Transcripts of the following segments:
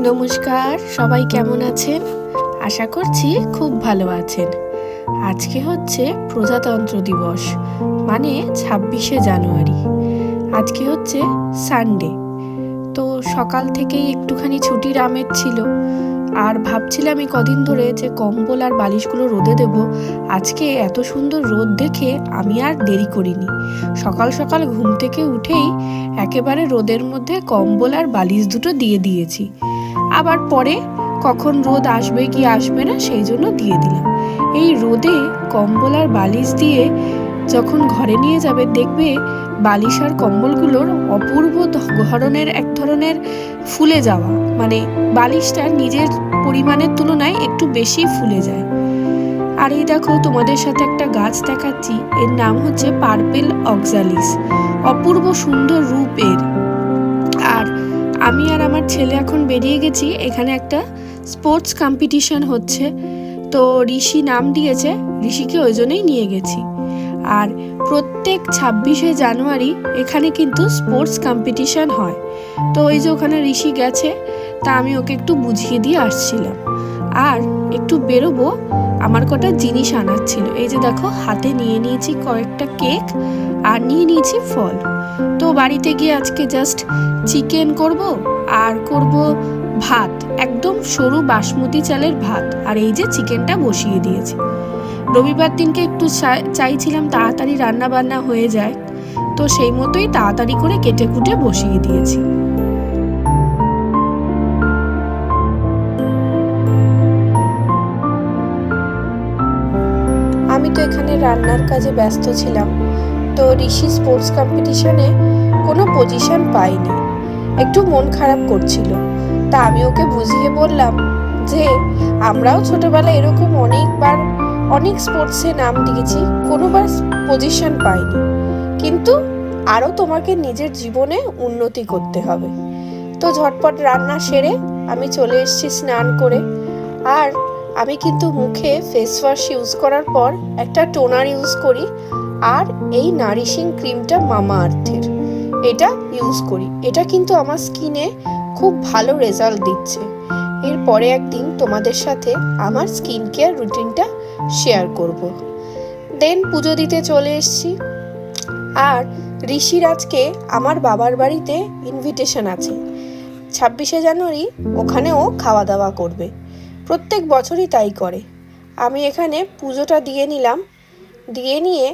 নমস্কার, সবাই কেমন আছেন? আশা করছি খুব ভালো আছেন। আজকে হচ্ছে প্রজাতন্ত্র দিবস, মানে 26শে জানুয়ারি। আজকে হচ্ছে সানডে। তো সকাল থেকেই একটুখানি ছুটির আমেজ ছিল, আর ভাবছিলাম এই কদিন ধরে যে কম্বল আর বালিশগুলো রোদে দেব। আজকে এত সুন্দর রোদ দেখে আমি আর দেরি করিনি। সকাল সকাল ঘুম থেকে উঠেই একেবারে রোদের মধ্যে কম্বল আর বালিশ দুটো দিয়ে দিয়েছি। আবার পরে কখন রোদ আসবে কি আসবে না সেই জন্য দিয়ে দিলাম। এই রোদে কম্বল আর বালিশ দিয়ে যখন ঘরে নিয়ে যাবে, দেখবে বালিশ আর কম্বলগুলোর অপূর্ব এক ধরনের ফুলে যাওয়া, মানে বালিশটা নিজের পরিমাণের তুলনায় একটু বেশি ফুলে যায়। আর এই দেখো, তোমাদের সাথে একটা গাছ দেখাচ্ছি, এর নাম হচ্ছে পার্পেল অক্সালিস। অপূর্ব সুন্দর রূপ এর। আর আমি আর আমার ছেলে এখন বেরিয়ে গেছি, এখানে একটা স্পোর্টস কম্পিটিশন হচ্ছে, তো ঋষি নাম দিয়েছে, ঋষিকে ওই জন্যই নিয়ে গেছি। আর প্রত্যেক 26শে জানুয়ারি এখানে কিন্তু স্পোর্টস কম্পিটিশন হয়। তো ওই যে ওখানে ঋষি গেছে, তা আমি ওকে একটু বুঝিয়ে দিয়ে আসছিলাম। আর একটু বেরোবো, আমার কটা জিনিস আনার ছিল। এই যে দেখো, হাতে নিয়ে নিয়েছি কয়েকটা কেক আর নিয়ে নিয়েছি ফল। তো বাড়িতে গিয়ে আজকে জাস্ট চিকেন করব আর করব ভাত, একদম সরু বাসমতি চালের ভাত। আর এই যে চিকেনটা বসিয়ে দিয়েছি। রবিবার দিনকে একটু চাইছিলাম তাড়াতাড়ি রান্না বান্না হয়ে যায়, তো সেই মতোই তাড়াতাড়ি করে কেটে কুটে বসিয়ে দিয়েছি। আমি তো এখানে রান্নার কাজে ব্যস্ত ছিলাম, তো ঋষি স্পোর্টস কম্পিটিশনে কোনো পজিশন পাইনি, একটু মন খারাপ করছিল। তা আমি ওকে বুঝিয়ে বললাম যে আমরাও ছোটবেলায় এরকম অনেক স্পোর্টসে নাম দিয়েছি, কোনোবার পজিশন পাইনি, কিন্তু আরও তোমাকে নিজের জীবনে উন্নতি করতে হবে। তো ঝটপট রান্না সেরে আমি চলে এসেছি স্নান করে। আর আমি কিন্তু মুখে ফেস ওয়াশ ইউজ করার পর একটা টোনার ইউজ করি, আর এই নারিশিং ক্রিমটা মামা আর্থের, এটা ইউজ করি। এটা কিন্তু আমার স্কিনে খুব ভালো রেজাল্ট দিচ্ছে। এরপরে একদিন তোমাদের সাথে আমার স্কিন কেয়ার রুটিনটা শেয়ার করব। দেন পুজো দিতে চলে এসেছি। আর ঋষির আজকে আমার বাবার বাড়িতে ইনভিটেশন আছে 26শে জানুয়ারি, ওখানেও খাওয়া দাওয়া করবে। প্রত্যেক বছরই তাই করে। আমি এখানে পুজোটা দিয়ে নিলাম, দিয়ে নিয়ে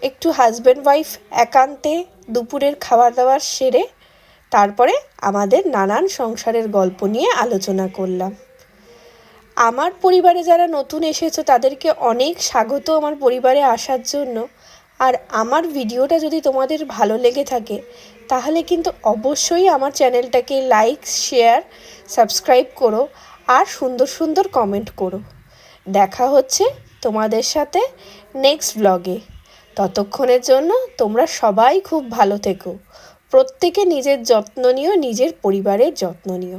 একটু হাজব্যান্ড ওয়াইফ একান্তে দুপুরের খাবার দাবার সেরে তারপরে আমাদের নানান সংসারের গল্প নিয়ে আলোচনা করলাম। আমার পরিবারে যারা নতুন এসেছো তাদেরকে অনেক স্বাগত আমার পরিবারে আসার জন্য। আর আমার ভিডিওটা যদি তোমাদের ভালো লেগে থাকে তাহলে কিন্তু অবশ্যই আমার চ্যানেলটাকে লাইক, শেয়ার, সাবস্ক্রাইব করো আর সুন্দর সুন্দর কমেন্ট করো। দেখা হচ্ছে তোমাদের সাথে নেক্সট ব্লগে। ততক্ষণের জন্য তোমরা সবাই খুব ভালো থেকো। প্রত্যেকে নিজের যত্ন নিও, নিজের পরিবারের যত্ন নিও।